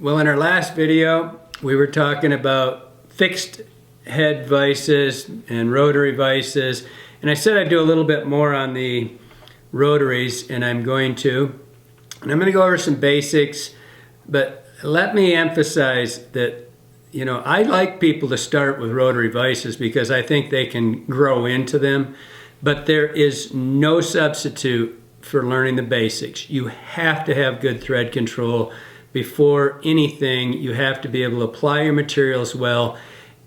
Well, in our last video, we were talking about fixed head vices and rotary vices, and I said I'd do a little bit more on the rotaries, and I'm going to. And I'm going to go over some basics, but let me emphasize that, you know, I like people to start with rotary vices because I think they can grow into them, but there is no substitute for learning the basics. You have to have good thread control. Before anything, you have to be able to apply your materials well,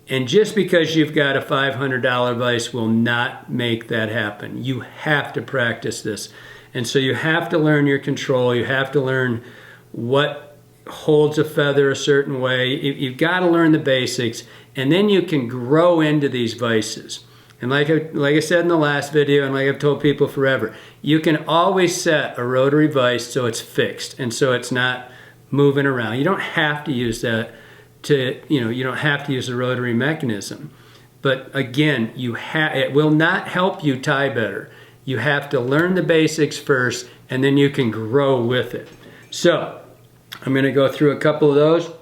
and just because you've got a $500 vise will not make that happen. You have to practice this. And so you have to learn your control. You have to learn what holds a feather a certain way. You've got to learn the basics, and then you can grow into these vices. And like I said in the last video, and like I've told people forever, you can always set a rotary vise so it's fixed and so it's not moving around. You don't have to use that you don't have to use a rotary mechanism. But again, it will not help you tie better. You have to learn the basics first, and then you can grow with it. So I'm going to go through a couple of those.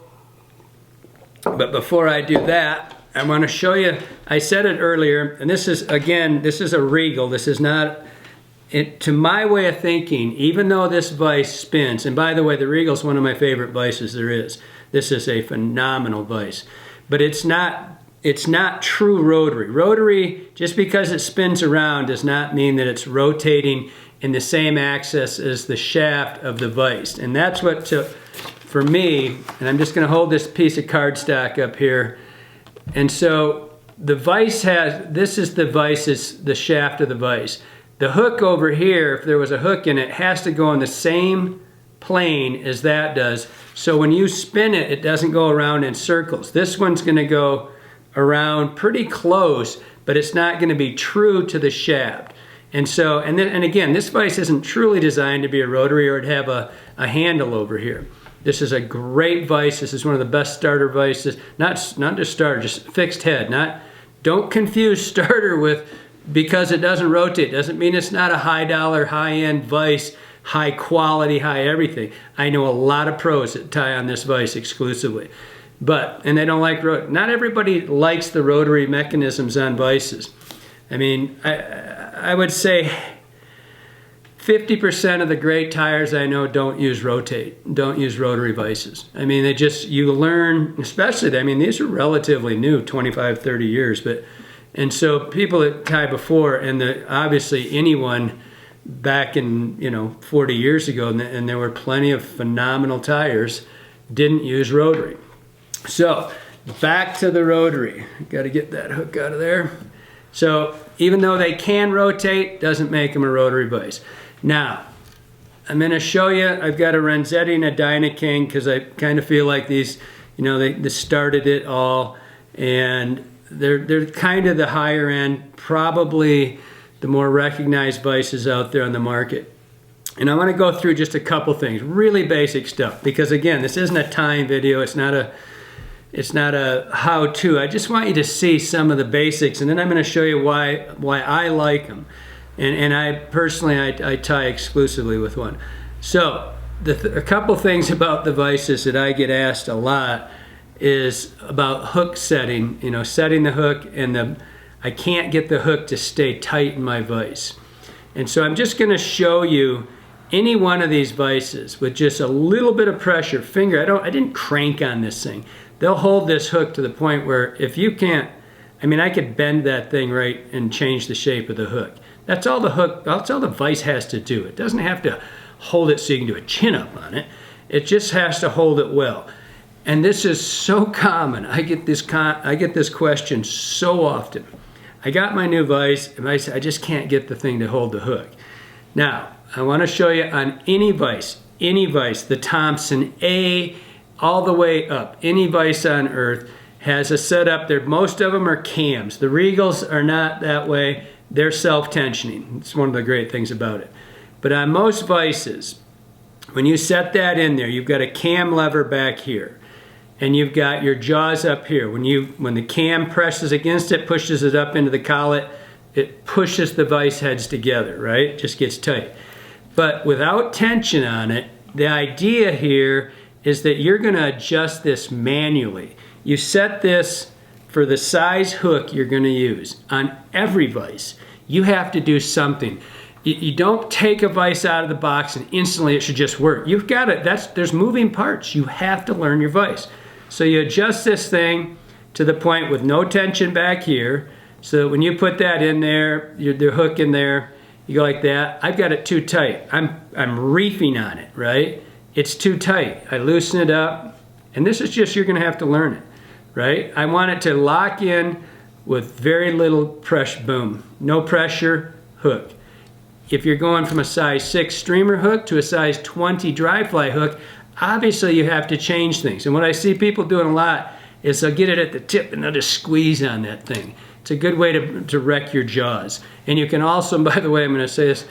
But before I do that, I want to show you, I said it earlier, and this is, again, this is a regal. This is not, to my way of thinking, even though this vise spins, and by the way, the regal is one of my favorite vices there is. This is a phenomenal vise. But it's not true rotary. Rotary, just because it spins around, does not mean that it's rotating in the same axis as the shaft of the vise. And that's what, for me, and I'm just going to hold this piece of cardstock up here. And so the vise this is the vise, is the shaft of the vise. The hook over here, if there was a hook in it, has to go on the same plane as that does. So when you spin it, it doesn't go around in circles. This one's going to go around pretty close, but it's not going to be true to the shaft. And so, and again, this vise isn't truly designed to be a rotary or to have a handle over here. This is a great vise. This is one of the best starter vices. Not just starter, just fixed head. Don't confuse starter with, because it doesn't rotate, doesn't mean it's not a high dollar, high end vise, high quality, high everything. I know a lot of pros that tie on this vise exclusively. And they don't like not everybody likes the rotary mechanisms on vices. I mean, I would say 50% of the great tires I know don't use rotary vices. I mean, you learn, especially, I mean, these are relatively new, 25, 30 years, and so people that tie before, and obviously anyone back in, 40 years ago, and there were plenty of phenomenal tires, didn't use rotary. So back to the rotary. Got to get that hook out of there. So even though they can rotate, doesn't make them a rotary vise. Now, I'm going to show you, I've got a Renetti and a Dynaking because I kind of feel like these, they started it all, and they're kind of the higher end, probably the more recognized vices out there on the market. And I want to go through just a couple things, really basic stuff, because again, this isn't a tying video, it's not a how-to. I just want you to see some of the basics, and then I'm going to show you why I like them. And I personally, I tie exclusively with one. So a couple things about the vices that I get asked a lot is about hook setting. Setting the hook, and I can't get the hook to stay tight in my vise. And so I'm just going to show you any one of these vices with just a little bit of pressure. I didn't crank on this thing. They'll hold this hook to the point where if you can't, I could bend that thing right and change the shape of the hook. That's all the vise has to do. It doesn't have to hold it so you can do a chin up on it. It just has to hold it well. And this is so common. I get this question so often. I got my new vise, and I just can't get the thing to hold the hook. Now, I want to show you on any vise, the Thompson A, all the way up, any vise on earth has a setup there. Most of them are cams. The regals are not that way. They're self-tensioning. It's one of the great things about it. But on most vices, when you set that in there, you've got a cam lever back here, and you've got your jaws up here. When the cam presses against it, pushes it up into the collet, it pushes the vise heads together, right? It just gets tight. But without tension on it, the idea here is that you're going to adjust this manually. You set this for the size hook you're going to use on every vise. You have to do something. You don't take a vise out of the box and instantly it should just work. You've got it. There's moving parts. You have to learn your vise. So you adjust this thing to the point with no tension back here, so that when you put that in there, the hook in there, you go like that. I've got it too tight. I'm reefing on it, right? It's too tight. I loosen it up, and this is just, you're gonna have to learn it, right? I want it to lock in with very little pressure, boom. No pressure, hook. If you're going from a size 6 streamer hook to a size 20 dry fly hook, obviously you have to change things. And what I see people doing a lot is they'll get it at the tip and they'll just squeeze on that thing. It's a good way to wreck your jaws. And you can also, by the way, I'm gonna say this,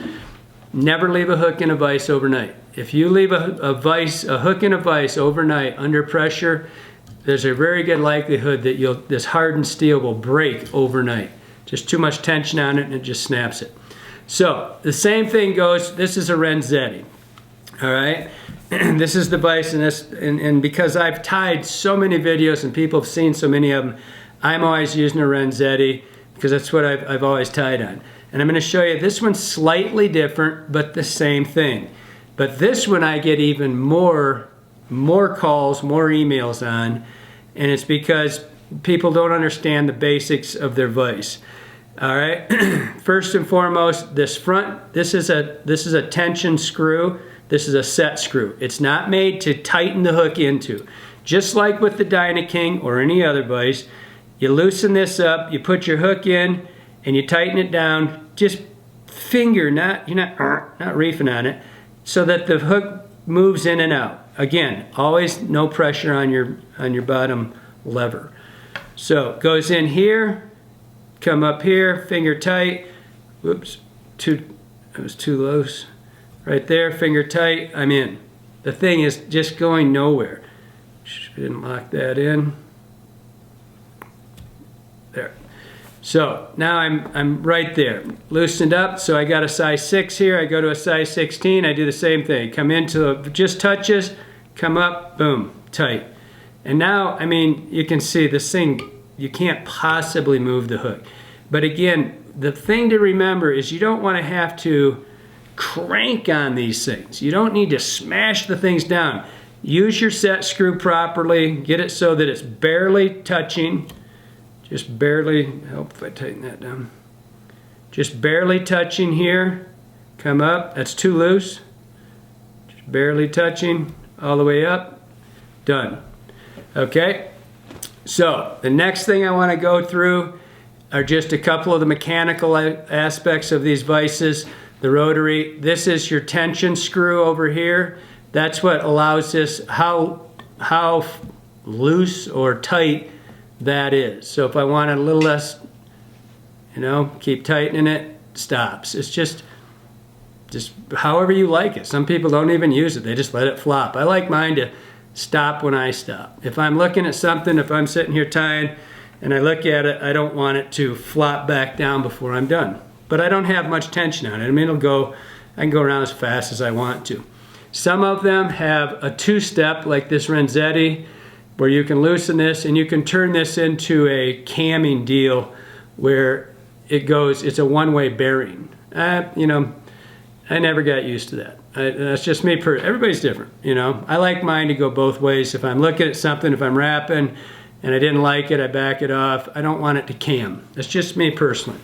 never leave a hook in a vise overnight. If you leave a hook in a vise overnight under pressure, there's a very good likelihood that this hardened steel will break overnight. Just too much tension on it and it just snaps it. So the same thing goes, this is a Renetti, all right? This is the vise, and because I've tied so many videos and people have seen so many of them, I'm always using a Renetti because that's what I've always tied on. And I'm going to show you, this one's slightly different, but the same thing. But this one I get even more calls, more emails on, and it's because people don't understand the basics of their vise. All right, first and foremost, this is a tension screw. This is a set screw. It's not made to tighten the hook into. Just like with the Dynaking or any other vise, you loosen this up, you put your hook in, and you tighten it down. Just finger, you're not reefing on it, so that the hook moves in and out. Again, always no pressure on your bottom lever. So it goes in here, come up here, finger tight. Whoops, it was too loose. Right there, finger tight, I'm in. The thing is just going nowhere. Didn't lock that in. There. So now I'm right there, loosened up. So I got a size 6 here. I go to a size 16. I do the same thing. Come into just touches, come up, boom, tight. And now, I mean, you can see this thing. You can't possibly move the hook. But again, the thing to remember is you don't want to have to crank on these things. You don't need to smash the things down. Use your set screw properly. Get it so that it's barely touching. Just barely, help if I tighten that down. Just barely touching here. Come up, that's too loose. Just barely touching, all the way up. Done. Okay, so the next thing I want to go through are just a couple of the mechanical aspects of these vises. The rotary, this is your tension screw over here. That's what allows this, how loose or tight that is. So if I want it a little less, keep tightening it, stops. It's just however you like it. Some people don't even use it. They just let it flop. I like mine to stop when I stop. If I'm looking at something, if I'm sitting here tying and I look at it, I don't want it to flop back down before I'm done. But I don't have much tension on it. I mean, I can go around as fast as I want to. Some of them have a two-step, like this Renetti, where you can loosen this and you can turn this into a camming deal where it's a one-way bearing. I never got used to that. That's just me. Everybody's different, I like mine to go both ways. If I'm looking at something, if I'm wrapping and I didn't like it, I back it off. I don't want it to cam. That's just me personally.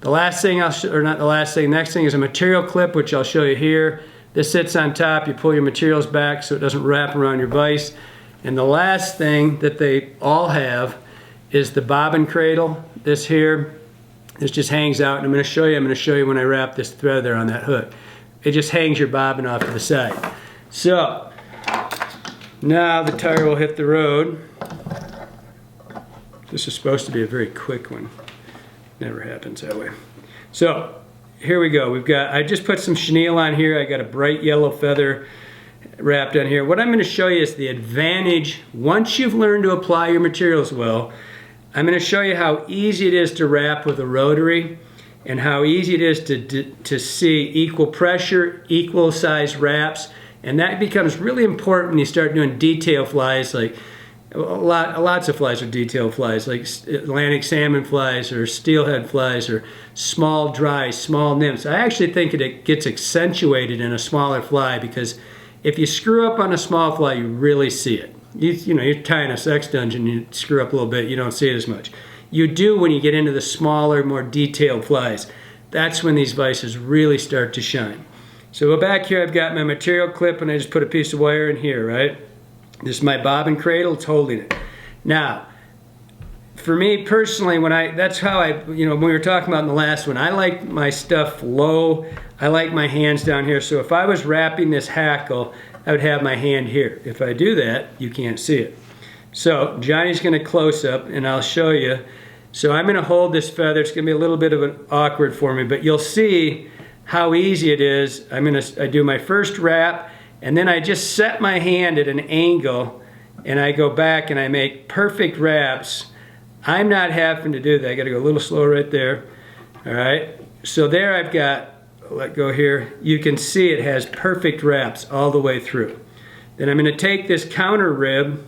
The last thing next thing is a material clip, which I'll show you here. This sits on top. You pull your materials back so it doesn't wrap around your vise. And the last thing that they all have is the bobbin cradle. This just hangs out, and I'm going to show you when I wrap this thread there on that hook. It just hangs your bobbin off to the side. So now the tire will hit the road. This is supposed to be a very quick one. Never happens that way. So here we go. I just put some chenille on here. I got a bright yellow feather wrapped on here. What I'm going to show you is the advantage once you've learned to apply your materials well. I'm going to show you how easy it is to wrap with a rotary and how easy it is to see equal pressure, equal size wraps, And that becomes really important when you start doing detail flies, like lots of flies are detail flies, like Atlantic salmon flies or steelhead flies or small dry, small nymphs. I actually think it gets accentuated in a smaller fly, because if you screw up on a small fly, you really see it. You know, you're tying a sex dungeon, you screw up a little bit, you don't see it as much. You do when you get into the smaller, more detailed flies. That's when these vices really start to shine. So back here I've got my material clip, and I just put a piece of wire in here, right? This is my bobbin cradle, it's holding it. Now, for me personally, that's how when we were talking about in the last one, I like my stuff low. I like my hands down here. So if I was wrapping this hackle, I would have my hand here. If I do that, you can't see it. So Johnny's gonna close up and I'll show you. So I'm gonna hold this feather. It's gonna be a little bit of an awkward for me, but you'll see how easy it is. I do my first wrap, and then I just set my hand at an angle, and I go back and I make perfect wraps. I'm not having to do that. I gotta go a little slower right there. All right, so there I've got, let go here. You can see it has perfect wraps all the way through. Then I'm gonna take this counter rib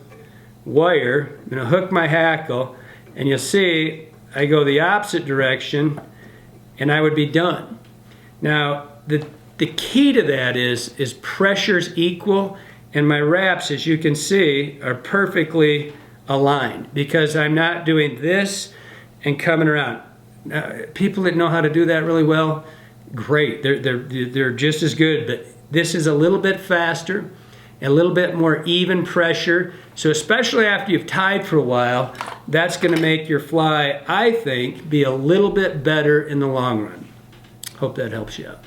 wire, I'm gonna hook my hackle, and you'll see I go the opposite direction, and I would be done. Now, the key to that is pressure's equal, and my wraps, as you can see, are perfectly aligned, because I'm not doing this and coming around. People that know how to do that really well, great. They're just as good, but this is a little bit faster, a little bit more even pressure. So especially after you've tied for a while, that's gonna make your fly, I think, be a little bit better in the long run. Hope that helps you out.